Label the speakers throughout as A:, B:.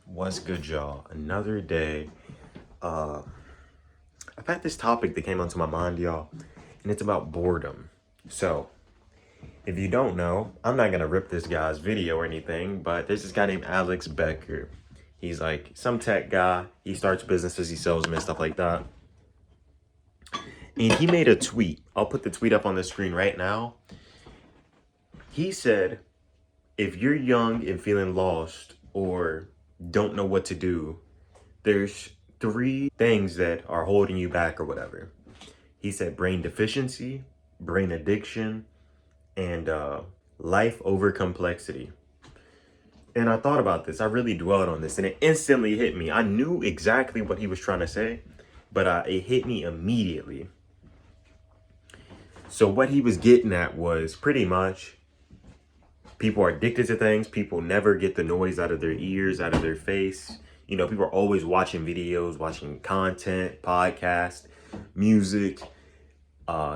A: What's good, y'all? Another day. Uh, I've had this topic that came onto my mind, y'all, and it's about boredom. So, if you don't know, I'm not gonna rip this guy's video or anything, but there's this guy named Alex Becker. He's like some tech guy. He starts businesses, he sells them and stuff like that. And he made a tweet. I'll put the tweet up on the screen right now. He said, if you're young and feeling lost or don't know what to do, there's three things that are holding you back or whatever. He said brain deficiency, brain addiction, and life over complexity. And I thought about this. I really dwelled on this and it instantly hit me. I knew exactly what he was trying to say, but it hit me immediately. So what he was getting at was pretty much people are addicted to things. People never get the noise out of their ears, out of their face. You know, people are always watching videos, watching content, podcasts, music.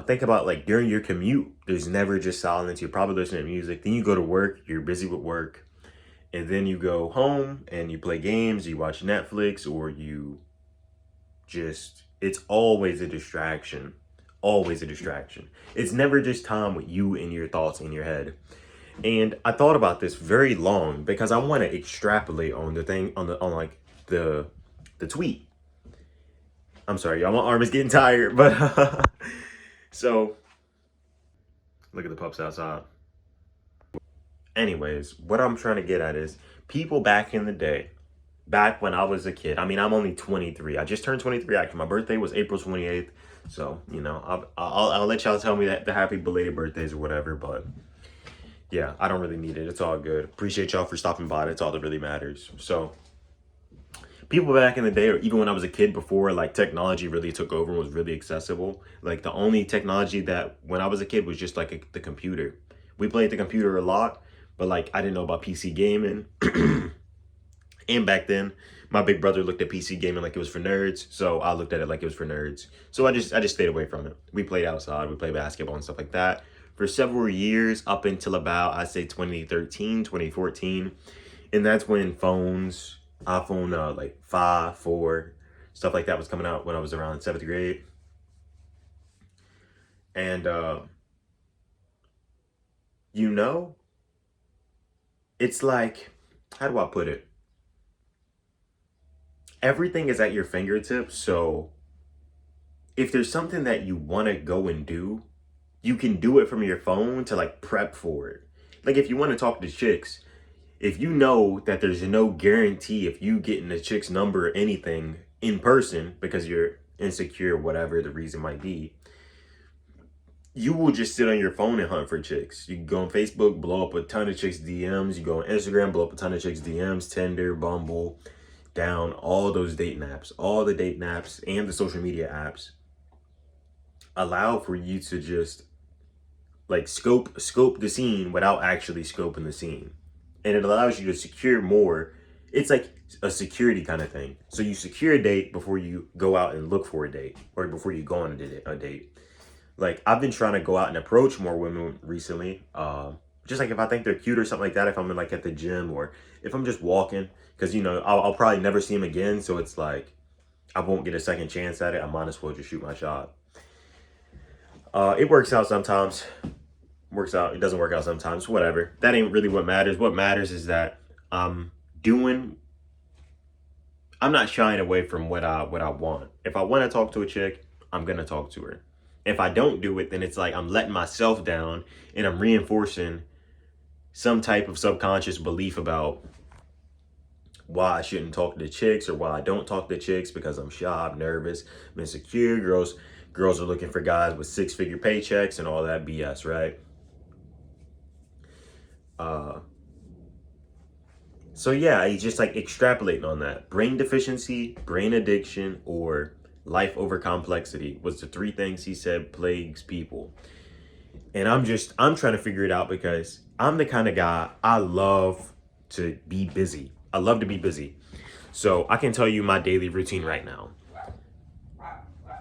A: Think about like during your commute, there's never just silence. You're probably listening to music. Then you go to work, you're busy with work. And then you go home and you play games, you watch Netflix, or it's always a distraction. Always a distraction. It's never just time with you and your thoughts in your head. And I thought about this very long because I want to extrapolate on the thing on the tweet. I'm sorry, y'all. My arm is getting tired, but so look at the pups outside. Anyways, what I'm trying to get at is people back in the day, back when I was a kid. I mean, I'm only 23. I just turned 23. Actually, my birthday was April 28th. So you know, I'll let y'all tell me that the happy belated birthdays or whatever, but. Yeah, I don't really need it. It's all good. Appreciate y'all for stopping by. That's all that really matters. So, people back in the day, or even when I was a kid before, like technology really took over and was really accessible. Like the only technology that when I was a kid was just like the computer. We played the computer a lot, but like I didn't know about PC gaming. And back then, my big brother looked at PC gaming like it was for nerds, so I looked at it like it was for nerds. So I just stayed away from it. We played outside, we played basketball and stuff like that for several years up until about I'd say 2013, 2014. And that's when iPhone like 5, 4, stuff like that was coming out when I was around 7th grade. And you know, it's like, how do I put it? Everything is at your fingertips, so if there's something that you want to go and do, you can do it from your phone to like prep for it. Like if you want to talk to chicks, if you know that there's no guarantee if you getting the chick's number or anything in person because you're insecure, whatever the reason might be, you will just sit on your phone and hunt for chicks. You can go on Facebook, blow up a ton of chicks' DMs. You go on Instagram, blow up a ton of chicks' DMs, Tinder, Bumble, down all those dating apps, all the dating apps and the social media apps allow for you to just like scope the scene without actually scoping the scene. And it allows you to secure more. It's like a security kind of thing. So you secure a date before you go out and look for a date or before you go on a date. Like I've been trying to go out and approach more women recently. Just like if I think they're cute or something like that, if I'm like at the gym or if I'm just walking, because you know I'll probably never see them again, so it's like I won't get a second chance at it. I might as well just shoot my shot. It works out sometimes, works out. It doesn't work out sometimes. Whatever. That ain't really what matters. What matters is that I'm not shying away from what I want. If I want to talk to a chick, I'm gonna talk to her. If I don't do it, then it's like I'm letting myself down and I'm reinforcing some type of subconscious belief about why I shouldn't talk to chicks or why I don't talk to chicks because I'm shy, I'm nervous, I'm insecure. Girls are looking for guys with 6-figure paychecks and all that BS, right? So yeah, he's just like extrapolating on that. Brain deficiency, brain addiction, or life over complexity was the three things he said plagues people. And I'm trying to figure it out because I'm the kind of guy, I love to be busy. I love to be busy. So I can tell you my daily routine right now.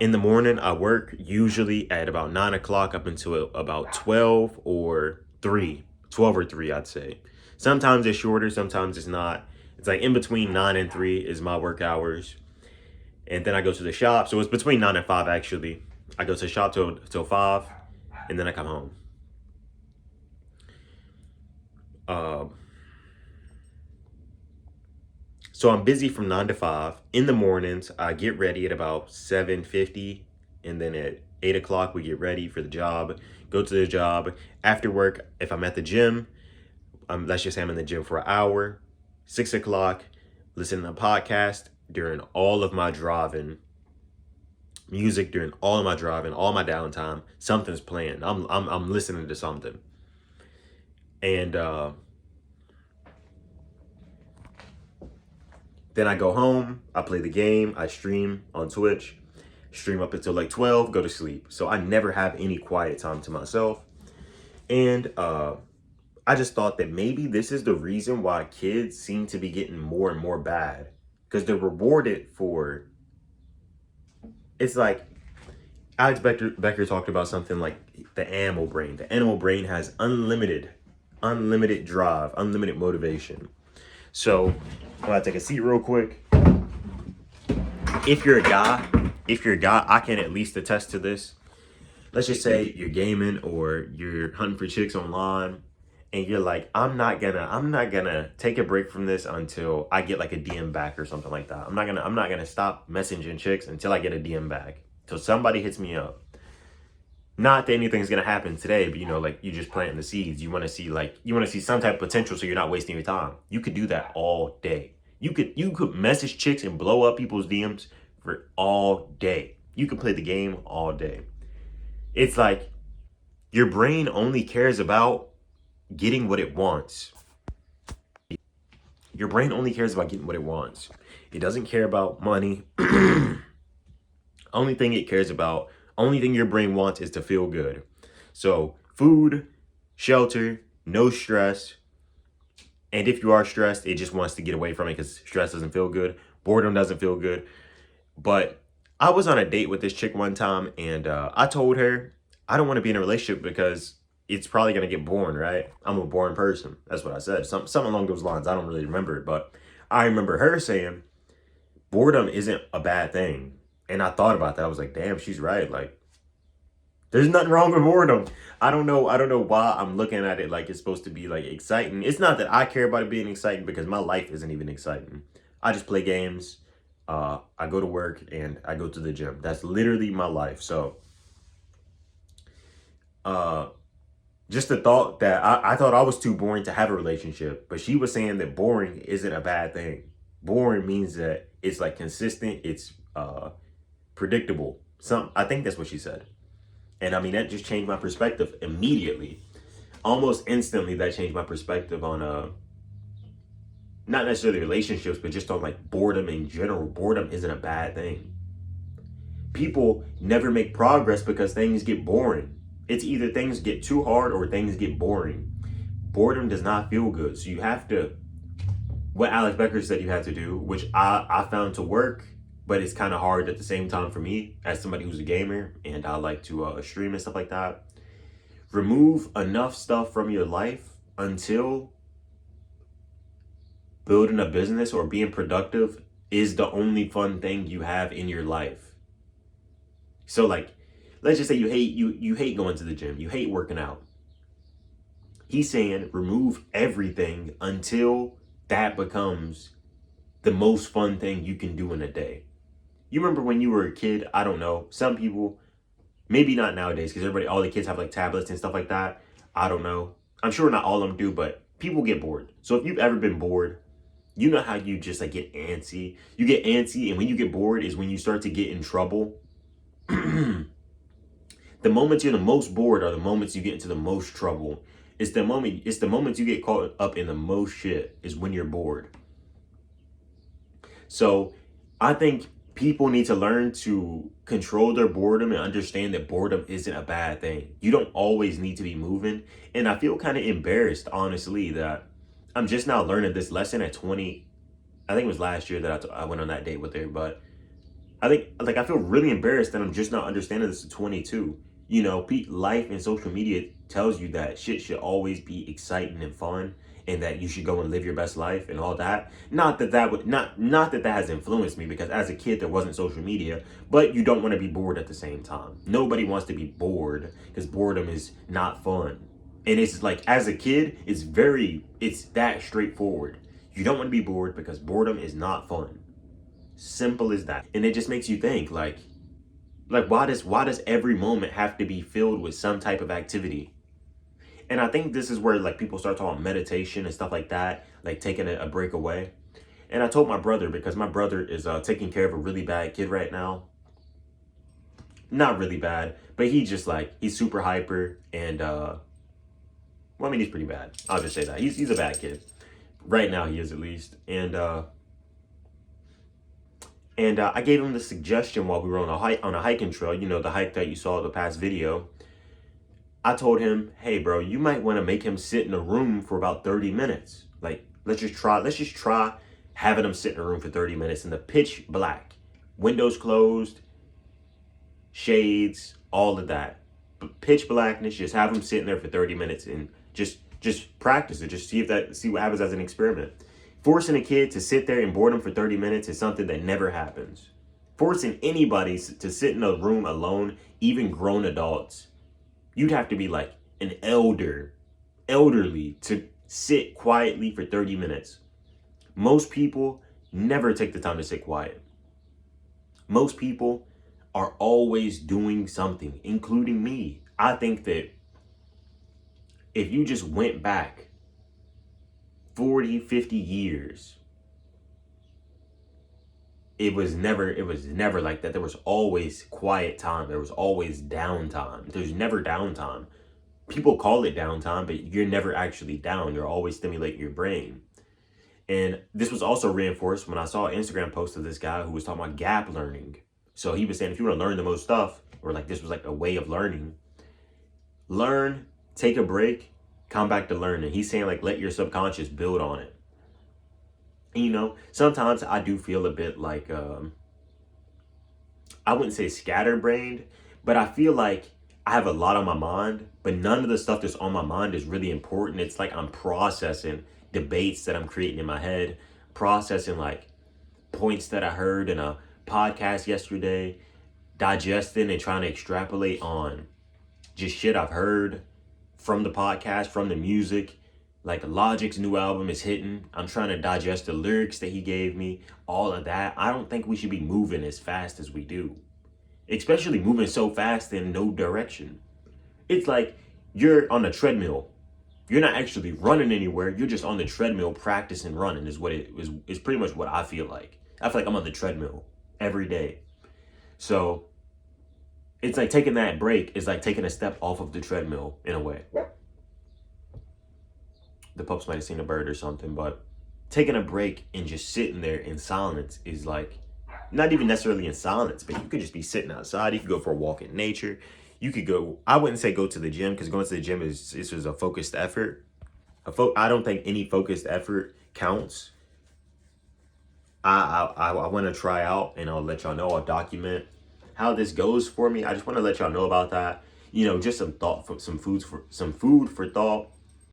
A: In the morning, I work usually at about 9 o'clock up until about 12 or 3, I'd say. Sometimes it's shorter, sometimes it's not. It's like in between 9 and 3 is my work hours. And then I go to the shop. So it's between 9 and 5, actually. I go to the shop till 5, and then I come home. So I'm busy from 9 to 5. In the mornings, I get ready at about 7:50, and then at 8 o'clock, we get ready for the job, go to the job. After work, if I'm at the gym, let's just say I'm in the gym for an hour. 6 o'clock, listen to a podcast during all of my driving, music during all of my driving, all my downtime. Something's playing. I'm listening to something. And then I go home, I play the game, I stream on Twitch, stream up until like 12, go to sleep. So I never have any quiet time to myself. And I just thought that maybe this is the reason why kids seem to be getting more and more bad. Because they're rewarded for, it's like, Alex Becker talked about something like the animal brain. The animal brain has unlimited drive, unlimited motivation. So I'm gonna take a seat real quick. If you're a guy, I can at least attest to this. Let's just say you're gaming or you're hunting for chicks online, and you're like, I'm not gonna take a break from this until I get like a DM back or something like that. I'm not gonna stop messaging chicks until I get a DM back. Till somebody hits me up. Not that anything's gonna happen today, but like you just planting the seeds. You wanna see some type of potential, so you're not wasting your time. You could do that all day. You could message chicks and blow up people's DMs for all day. You could play the game all day. It's like your brain only cares about getting what it wants. Your brain only cares about getting what it wants. It doesn't care about money. Only thing your brain wants is to feel good. So food, shelter, no stress. And if you are stressed, it just wants to get away from it because stress doesn't feel good. Boredom doesn't feel good. But I was on a date with this chick one time, and I told her I don't want to be in a relationship because it's probably going to get boring, right? I'm a boring person. That's what I said. Something along those lines. I don't really remember it, but I remember her saying boredom isn't a bad thing. And I thought about that. I was like, damn, she's right. Like, there's nothing wrong with boredom. I don't know why I'm looking at it like it's supposed to be like exciting. It's not that I care about it being exciting, because my life isn't even exciting. I just play games. I go to work and I go to the gym. That's literally my life. So, just the thought that I thought I was too boring to have a relationship, but she was saying that boring isn't a bad thing. Boring means that it's like consistent. It's predictable. I think that's what she said. And I mean, that just changed my perspective immediately. Almost instantly, that changed my perspective on not necessarily relationships, but just on like boredom in general. Boredom isn't a bad thing. People never make progress because things get boring. It's either things get too hard or things get boring. Boredom does not feel good. So you have to, what Alex Becker said you have to do, which I found to work, but it's kind of hard at the same time for me as somebody who's a gamer and I like to stream and stuff like that. Remove enough stuff from your life until building a business or being productive is the only fun thing you have in your life. So like, let's just say you hate going to the gym, you hate working out. He's saying remove everything until that becomes the most fun thing you can do in a day. You remember when you were a kid? I don't know. Some people, maybe not nowadays, because all the kids have like tablets and stuff like that. I don't know. I'm sure not all of them do, but people get bored. So if you've ever been bored, you know how you just like get antsy. You get antsy, and when you get bored is when you start to get in trouble. The moments you're the most bored are the moments you get into the most trouble. It's the moments you get caught up in the most shit is when you're bored. So I think people need to learn to control their boredom and understand that boredom isn't a bad thing. You don't always need to be moving. And I feel kind of embarrassed, honestly, that I'm just now learning this lesson at 20. I think it was last year that I went on that date with her. But I think, like, I feel really embarrassed that I'm just not understanding this at 22. Life and social media tells you that shit should always be exciting and fun. and that you should go and live your best life and all that. Not that that has influenced me, because as a kid there wasn't social media, but you don't want to be bored at the same time. Nobody wants to be bored, because boredom is not fun. And it's like, as a kid, it's that straightforward. You don't want to be bored because boredom is not fun. Simple as that. And it just makes you think, like why does every moment have to be filled with some type of activity? And I think this is where like people start talking meditation and stuff like that, like taking a break away. And I told my brother, because my brother is taking care of a really bad kid right now. Not really bad, but he's super hyper, and well, I mean, he's pretty bad. I'll just say that. He's a bad kid. Right now he is, at least. And I gave him the suggestion while we were on a hiking trail, the hike that you saw in the past video. I told him, hey bro, you might want to make him sit in a room for about 30 minutes. Like, let's just try having him sit in a room for 30 minutes in the pitch black. Windows closed, shades, all of that. Pitch blackness, just have him sitting there for 30 minutes and just practice it. Just see what happens as an experiment. Forcing a kid to sit there in boredom for 30 minutes is something that never happens. Forcing anybody to sit in a room alone, even grown adults, you'd have to be like an elderly to sit quietly for 30 minutes. Most people never take the time to sit quiet. Most people are always doing something, including me. I think that if you just went back 40, 50 years, it was never like that. There was always quiet time. There was always downtime. There's never downtime. People call it downtime, but you're never actually down. You're always stimulating your brain. And this was also reinforced when I saw an Instagram post of this guy who was talking about gap learning. So he was saying, if you want to learn the most stuff, or like this was like a way of learning, learn, take a break, come back to learning. He's saying, like, let your subconscious build on it. And, sometimes I do feel a bit like, I wouldn't say scatterbrained, but I feel like I have a lot on my mind, but none of the stuff that's on my mind is really important. It's like I'm processing debates that I'm creating in my head, processing like points that I heard in a podcast yesterday, digesting and trying to extrapolate on just shit I've heard from the podcast, from the music. Like Logic's new album is hitting. I'm trying to digest the lyrics that he gave me, all of that. I don't think we should be moving as fast as we do, especially moving so fast in no direction. It's like you're on a treadmill. You're not actually running anywhere. You're just on the treadmill practicing running is pretty much what I feel like. I feel like I'm on the treadmill every day. So it's like taking that break is like taking a step off of the treadmill in a way. The pups might have seen a bird or something, but taking a break and just sitting there in silence is like, not even necessarily in silence, but you could just be sitting outside. You could go for a walk in nature. You could go, I wouldn't say go to the gym, because going to the gym is a focused effort. I don't think any focused effort counts. I want to try out, and I'll let y'all know. I'll document how this goes for me. I just want to let y'all know about that. Just some food for thought.